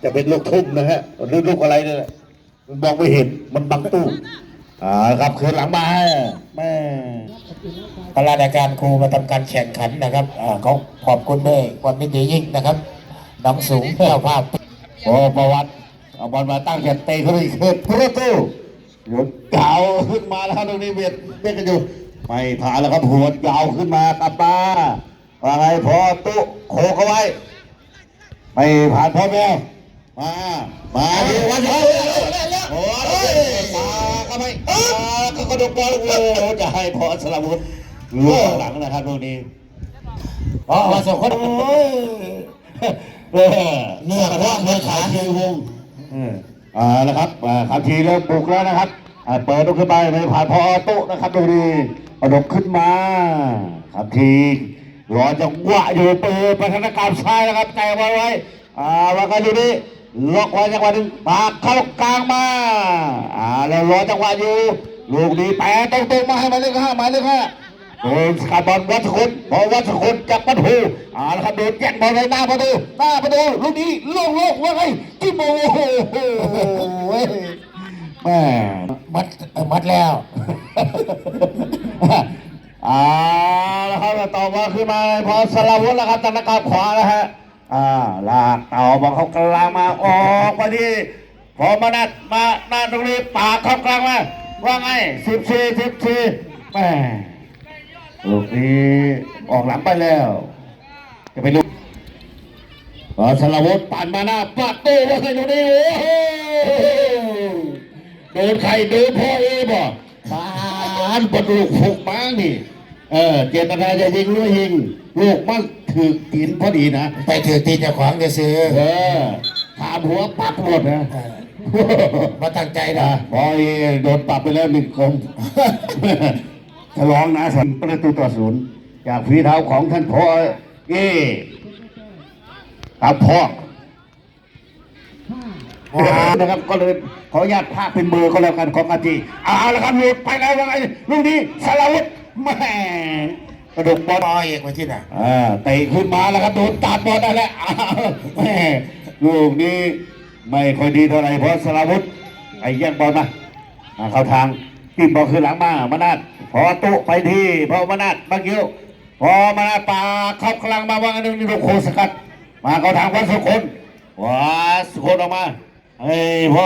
จะเป็นลูกทุ่งนะฮะหรือลูกอะไรเนี่ยมันมองไม่เห็นมันบังตู้ครับคืนหลังมาแม่พระราชการครูมาทำการแข่งขันนะครับเขาขอบคุณด้วยความยินดียิ่งนะครับน้องสูงเจ้าภาพโอ้ประวัติเอาบอลมาตั้งแขนเตะเขาอีกเกิดประตูหยุดยาวขึ้นมาแล้วครับตรงนี้เบียดกันอยู่ไม่ผ่านแล้วครับหัวยาวขึ้นมากลับมาว่าไงพอตุ๊โคเข้าไว้ไม่ผ่านพ่อแม่มาดีวันเฮ้ยโอ้ยมาเข้าไปก็กระโดดบอลเลยจะให้พอสลับวุฒิล่วงหลังนะครับตรงนี้มาสองคนเนื้อร่างเนื้อขาเชียงวงแล้วครับขับทีเริ่มบุกแล้วนะครับเปิดขึ้นไปไม่ผ่านพอตุ๊นะครับตรงนี้กระโดดขึ้นมาขับทีรอจังหวะอยู่เปิดพัฒนาการซ้ายนะครับใจไว้ว่ากันอยู่นี่ล็อกไว้จังหวะหนึ่งปากเข้ากลางมาแล้วรอจังหวะอยู่ลูกนี้แปะตรงๆมาให้มาเลยค่ะโดนสกัดบอลวัชคุณพอวัชคุณจับประตูแล้วครับโดนแย่งบอลในหน้าประตูลูกนี้โล่งว่าไงจิ้มโอ้โหแม่มัดแล้วแล้วครับต่อมาขึ้นมาพอสลับวุฒิแล้วครับตะนักขวาแล้วฮะลากต่อบอลเขากลางมาออกมาที่พอมานัดมาหน้าตรงนี้ปากเข้ากลางมาว่าไง14แม่ลูกนี้ออกหลังไปแล้วจะไปลูกสลับวุฒิปั่นมาหน้าปัดโต้ว่าไงตรงนี้โดนใครโดนพ่อบ่ปานปดลูกผูกม้านี่เจตนาจะยิงหรือยิงลูกมันถือตีนพอดีนะไปถือตีนจะขวางจะซื้อถามหัวปักหมดนะมาตั้งใจนะพอโดนปรับไปแล้ว1 คนฉลองนะ3-0จากฝีเท้าของท่านพ่อครับพ่อนะครับก็เลยขออนุญาตภาคเป็นเบอร์ก็แล้วกันของอาจีแล้วครับหลุดไปแล้วว่าไงลูกนี้สลับแม่กระดกบอลเอกมาที่ไหนเตะขึ้นมาแล้วครับโดนตัดบอลได้แล้วแม่ลูกนี้ไม่ค่อยดีเท่าไหร่เพราะสลับไอ้แย่งบอลมาเข้าทางจิ้มบอลขึ้นหลังมานาดพอตุไปที่พอมานาดบางคิวพอมานาดปาเข้ากลางมาว่างันนี่ลูกโคสกัดมาเข้าทางวัดสุคนออกมาพอ